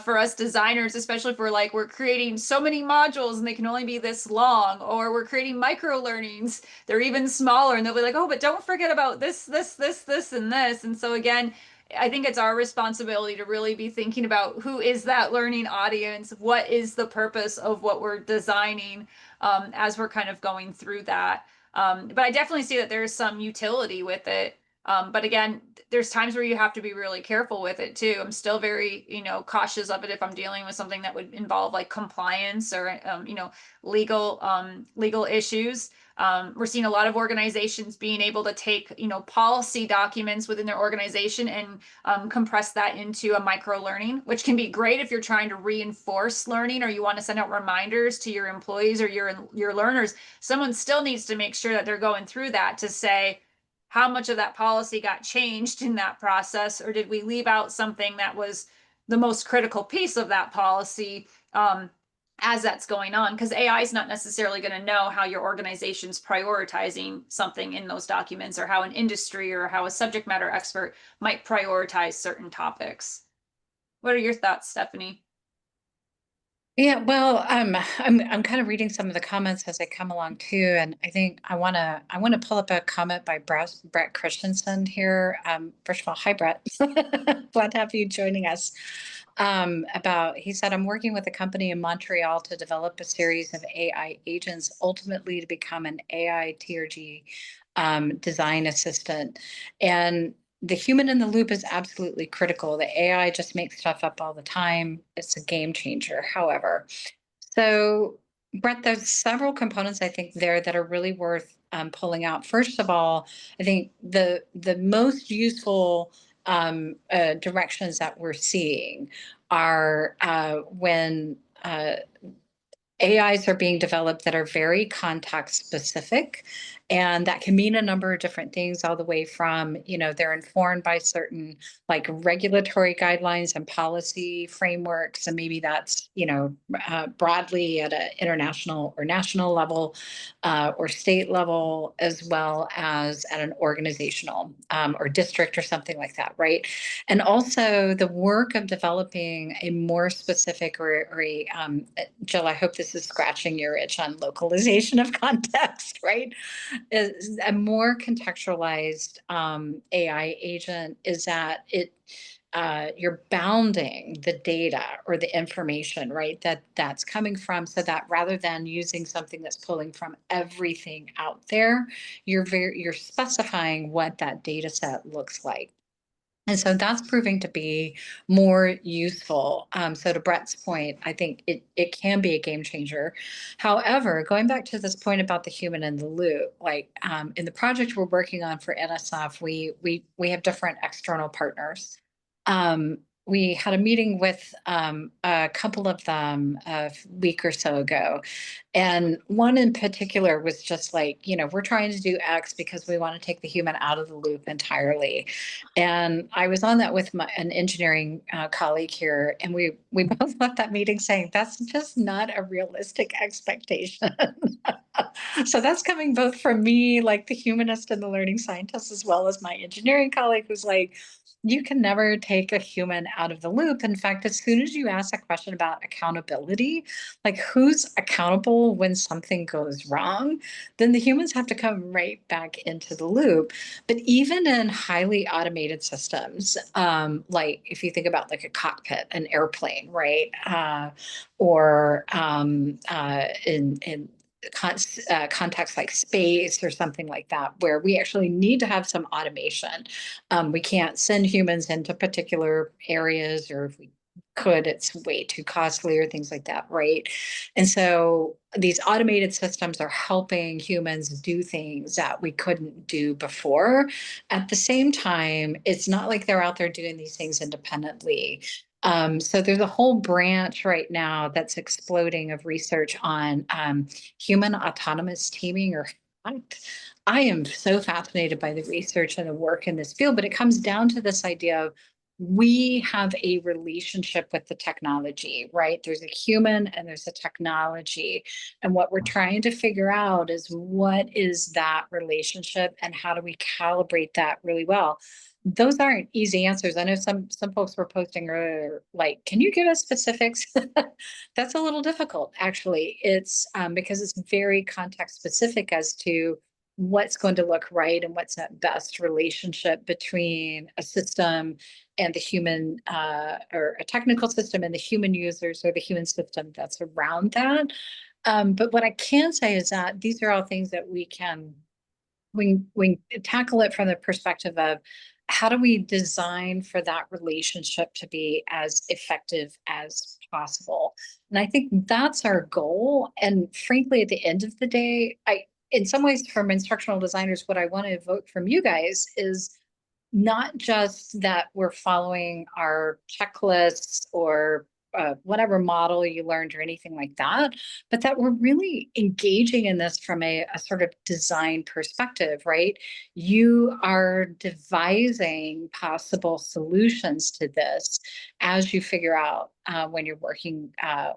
for us designers, especially if we're creating so many modules and they can only be this long, or we're creating micro learnings, they're even smaller, and they'll be like, oh, but don't forget about this, and this. And so again, I think it's our responsibility to really be thinking about who is that learning audience, what is the purpose of what we're designing, as we're kind of going through that. But I definitely see that there's some utility with it. But again, there's times where you have to be really careful with it too. I'm still very, cautious of it if I'm dealing with something that would involve like compliance or, legal issues. We're seeing a lot of organizations being able to take, policy documents within their organization and compress that into a micro learning, which can be great if you're trying to reinforce learning, or you want to send out reminders to your employees or your learners. Someone still needs to make sure that they're going through that to say, how much of that policy got changed in that process, or did we leave out something that was the most critical piece of that policy, as that's going on? Because AI is not necessarily going to know how your organization's prioritizing something in those documents, or how an industry or how a subject matter expert might prioritize certain topics. What are your thoughts, Stephanie? Yeah, well, I'm kind of reading some of the comments as they come along too, and I think I want to pull up a comment by Brett Christensen here. First of all, hi Brett, glad to have you joining us. He said, I'm working with a company in Montreal to develop a series of AI agents, ultimately to become an AI TRG design assistant, and the human in the loop is absolutely critical. The AI just makes stuff up all the time. It's a game changer, however. So, Brett, there's several components I think there that are really worth pulling out. First of all, I think the most useful directions that we're seeing are when AIs are being developed that are very context specific. And that can mean a number of different things, all the way from, they're informed by certain like regulatory guidelines and policy frameworks. And maybe that's, broadly at an international or national level, or state level, as well as at an organizational or district or something like that, right? And also the work of developing a more specific Jill, I hope this is scratching your itch on localization of context, right? Is a more contextualized AI agent is that you're bounding the data or the information, right? That's coming from, so that rather than using something that's pulling from everything out there, you're specifying what that data set looks like. And so that's proving to be more useful. So to Brett's point, I think it can be a game changer. However, going back to this point about the human in the loop, like in the project we're working on for NSF, we have different external partners. we had a meeting with a couple of them a week or so ago. And one in particular was just like, we're trying to do X because we want to take the human out of the loop entirely. And I was on that with an engineering colleague here, and we both left that meeting saying that's just not a realistic expectation. So that's coming both from me, like the humanist and the learning scientist, as well as my engineering colleague who's like, you can never take a human out of the loop. In fact, as soon as you ask a question about accountability, like who's accountable when something goes wrong, then the humans have to come right back into the loop. But even in highly automated systems, like if you think about like a cockpit, an airplane, right? Or in context like space or something like that, where we actually need to have some automation. We can't send humans into particular areas, or if we could, it's way too costly or things like that, right? And so these automated systems are helping humans do things that we couldn't do before. At the same time, it's not like they're out there doing these things independently. So there's a whole branch right now that's exploding of research on human autonomous teaming or HACT. I am so fascinated by the research and the work in this field, but it comes down to this idea of we have a relationship with the technology, right? There's a human and there's a technology. And what we're trying to figure out is what is that relationship and how do we calibrate that really well? Those aren't easy answers. I know some folks were posting earlier, like, can you give us specifics? That's a little difficult, actually. It's because it's very context specific as to what's going to look right and what's that best relationship between a system and the human, or a technical system and the human users or the human system that's around that. But what I can say is that these are all things that we tackle it from the perspective of how do we design for that relationship to be as effective as possible. And I think that's our goal. And frankly, at the end of the day, in some ways, from instructional designers, what I want to evoke from you guys is not just that we're following our checklists or whatever model you learned or anything like that, but that we're really engaging in this from a sort of design perspective, right? You are devising possible solutions to this as you figure out when you're working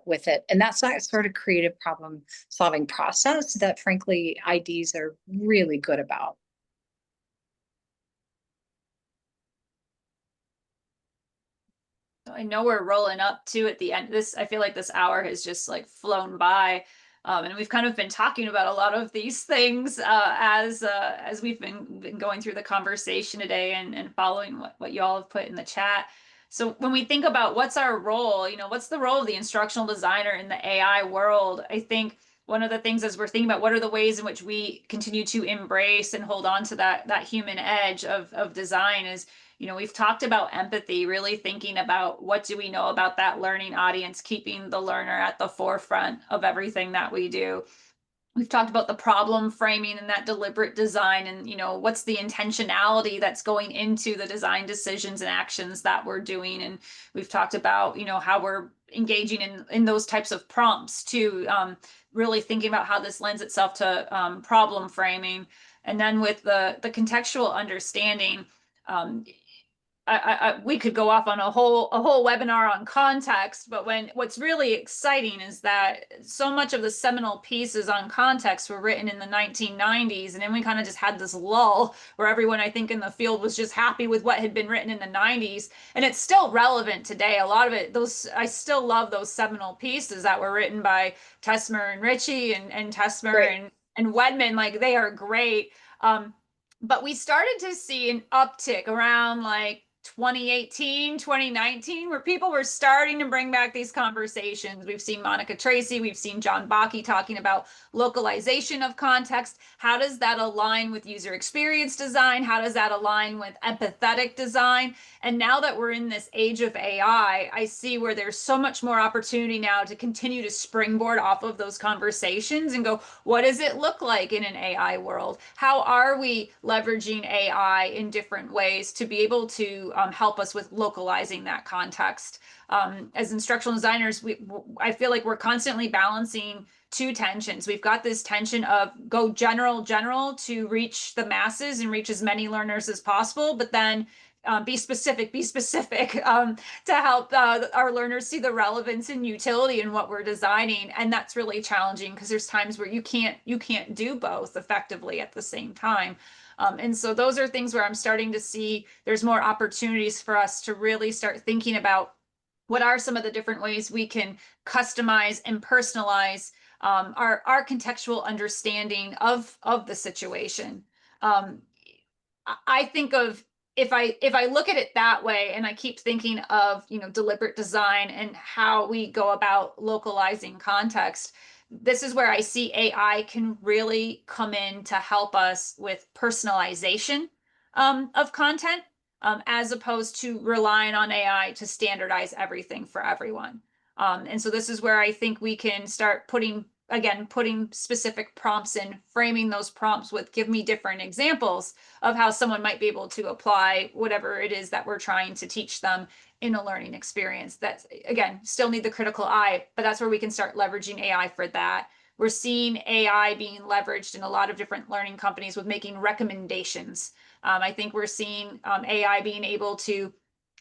with it. And that's that sort of creative problem solving process that frankly IDs are really good about. I know we're rolling up to at the end. I feel like this hour has just like flown by. And we've kind of been talking about a lot of these things as we've been going through the conversation today and following what you all have put in the chat. So when we think about what's our role, what's the role of the instructional designer in the AI world? I think one of the things as we're thinking about what are the ways in which we continue to embrace and hold on to that human edge of design is, we've talked about empathy, really thinking about what do we know about that learning audience, keeping the learner at the forefront of everything that we do. We've talked about the problem framing and that deliberate design and, what's the intentionality that's going into the design decisions and actions that we're doing. And we've talked about, how we're engaging in those types of prompts too, really thinking about how this lends itself to problem framing. And then with the contextual understanding, we could go off on a whole webinar on context, but what's really exciting is that so much of the seminal pieces on context were written in the 1990s, and then we kind of just had this lull where everyone I think in the field was just happy with what had been written in the 90s, and it's still relevant today. A lot of it, I still love those seminal pieces that were written by Tesmer and Ritchie and Tesmer and Wedman. Like they are great. But we started to see an uptick around like 2018, 2019, where people were starting to bring back these conversations. We've seen Monica Tracy, we've seen John Bakke talking about localization of context. How does that align with user experience design? How does that align with empathetic design? And now that we're in this age of AI, I see where there's so much more opportunity now to continue to springboard off of those conversations and go, what does it look like in an AI world? How are we leveraging AI in different ways to be able to help us with localizing that context. As instructional designers, I feel like we're constantly balancing two tensions. We've got this tension of go general to reach the masses and reach as many learners as possible, but then be specific to help our learners see the relevance and utility in what we're designing. And that's really challenging because there's times where you can't do both effectively at the same time. And so those are things where I'm starting to see there's more opportunities for us to really start thinking about what are some of the different ways we can customize and personalize our contextual understanding of the situation. I think of if I look at it that way, and I keep thinking of deliberate design and how we go about localizing context, this is where I see AI can really come in to help us with personalization of content, as opposed to relying on AI to standardize everything for everyone. And so this is where I think we can start putting specific prompts in, framing those prompts with give me different examples of how someone might be able to apply whatever it is that we're trying to teach them in a learning experience. That's, again, still need the critical eye, but that's where we can start leveraging AI for that. We're seeing AI being leveraged in a lot of different learning companies with making recommendations. I think we're seeing AI being able to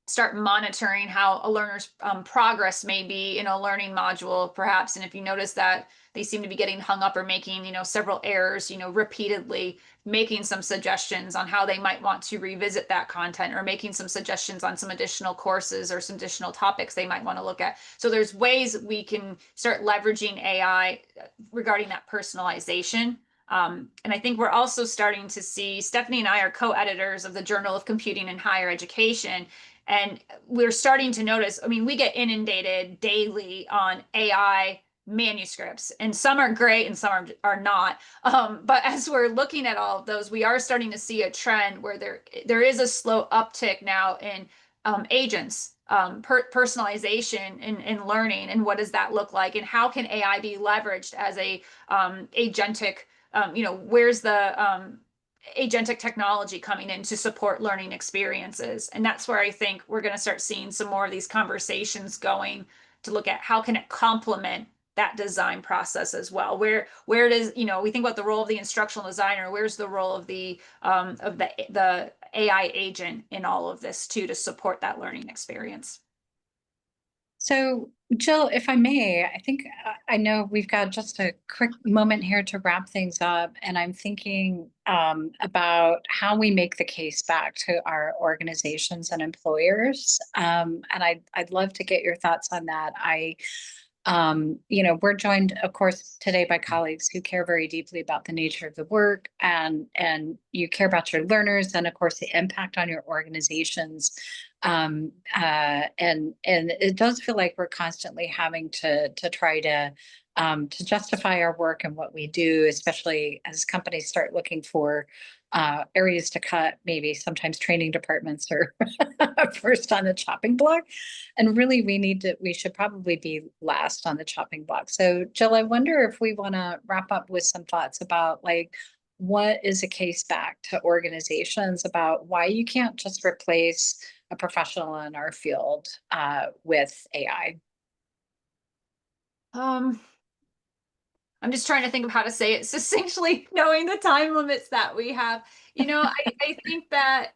start monitoring how a learner's progress may be in a learning module, perhaps. And if you notice that they seem to be getting hung up or making, several errors, repeatedly, making some suggestions on how they might want to revisit that content, or making some suggestions on some additional courses or some additional topics they might want to look at. So there's ways we can start leveraging AI regarding that personalization. And I think we're also starting to see, Stephanie and I are co-editors of the Journal of Computing in Higher Education. And we're starting to notice, we get inundated daily on AI manuscripts, and some are great and some are not. But as we're looking at all of those, we are starting to see a trend where there is a slow uptick now in agents, personalization in learning, and what does that look like, and how can AI be leveraged as a agentic, where's the agentic technology coming in to support learning experiences. And that's where I think we're going to start seeing some more of these conversations going to look at how can it complement that design process as well. Where does, we think about the role of the instructional designer, where's the role of the AI agent in all of this too, to support that learning experience. So, Jill, if I may, I think I know we've got just a quick moment here to wrap things up, and I'm thinking about how we make the case back to our organizations and employers. And I'd love to get your thoughts on that. We're joined, of course, today by colleagues who care very deeply about the nature of the work, and you care about your learners, and of course the impact on your organizations. And it does feel like we're constantly having to try to justify our work and what we do, especially as companies start looking for areas to cut. Maybe sometimes training departments are first on the chopping block, and really we should probably be last on the chopping block. So, Jill, I wonder if we want to wrap up with some thoughts about what is a case back to organizations about why you can't just replace a professional in our field with AI. I'm just trying to think of how to say it succinctly, knowing the time limits that we have. I think that,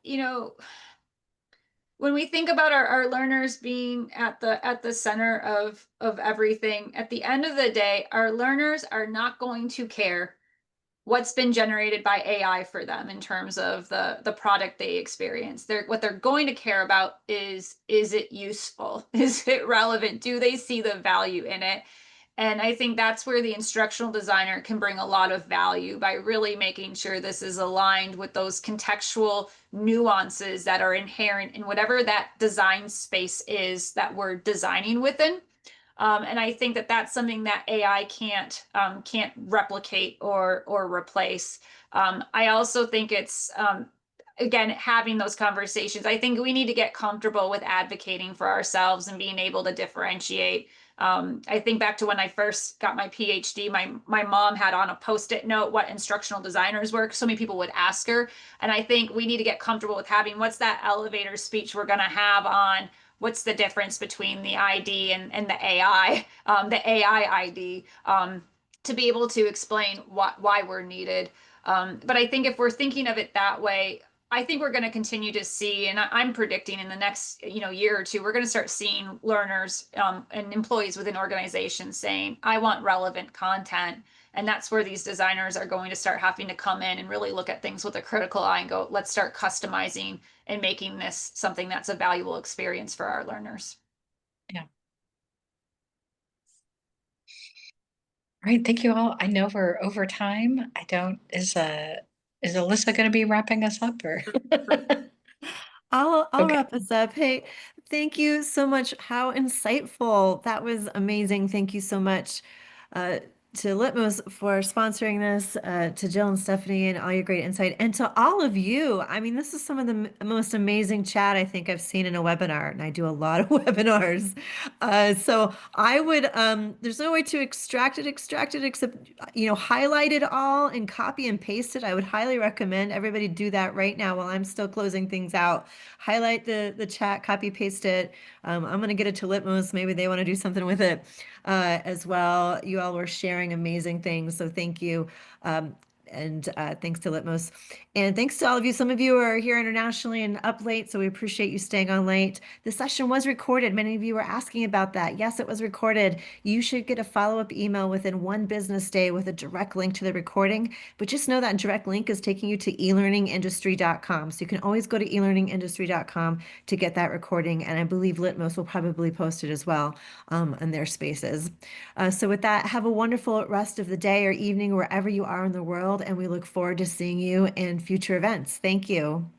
when we think about our learners being at the center of everything, at the end of the day, our learners are not going to care what's been generated by AI for them in terms of the product they experience. What they're going to care about is it useful? Is it relevant? Do they see the value in it? And I think that's where the instructional designer can bring a lot of value, by really making sure this is aligned with those contextual nuances that are inherent in whatever that design space is that we're designing within. And I think that that's something that AI can't replicate or replace. I also think it's again, having those conversations. I think we need to get comfortable with advocating for ourselves and being able to differentiate I think back to when I first got my PhD, my mom had on a post-it note what instructional designers were. So many people would ask her. And I think we need to get comfortable with having what's that elevator speech we're going to have on what's the difference between the ID and the AI ID, to be able to explain why we're needed. But I think if we're thinking of it that way, I think we're going to continue to see, and I'm predicting in the next year or two, we're going to start seeing learners and employees within organizations saying, "I want relevant content," and that's where these designers are going to start having to come in and really look at things with a critical eye and go, "Let's start customizing and making this something that's a valuable experience for our learners." Yeah. All right, thank you all. I know we're over time. I don't, is Alyssa going to be wrapping us up or? I'll Okay. wrap us up. Hey, thank you so much. How insightful. That was amazing. Thank you so much uh, to Litmos for sponsoring this, to Jill and Stephanie and all your great insight, and to all of you. I mean, this is some of the most amazing chat I think I've seen in a webinar, and I do a lot of webinars. So I would, there's no way to extract it, except, highlight it all and copy and paste it. I would highly recommend everybody do that right now while I'm still closing things out. Highlight the chat, copy paste it. I'm gonna get it to Litmos. Maybe they want to do something with it as well. You all were sharing amazing things, so thank you. And thanks to Litmos. And thanks to all of you. Some of you are here internationally and up late, so we appreciate you staying on late. The session was recorded. Many of you were asking about that. Yes, it was recorded. You should get a follow-up email within 1 business day with a direct link to the recording. But just know that direct link is taking you to eLearningIndustry.com. So you can always go to eLearningIndustry.com to get that recording. And I believe Litmos will probably post it as well in their spaces. So with that, have a wonderful rest of the day or evening wherever you are in the world, and we look forward to seeing you in future events. Thank you.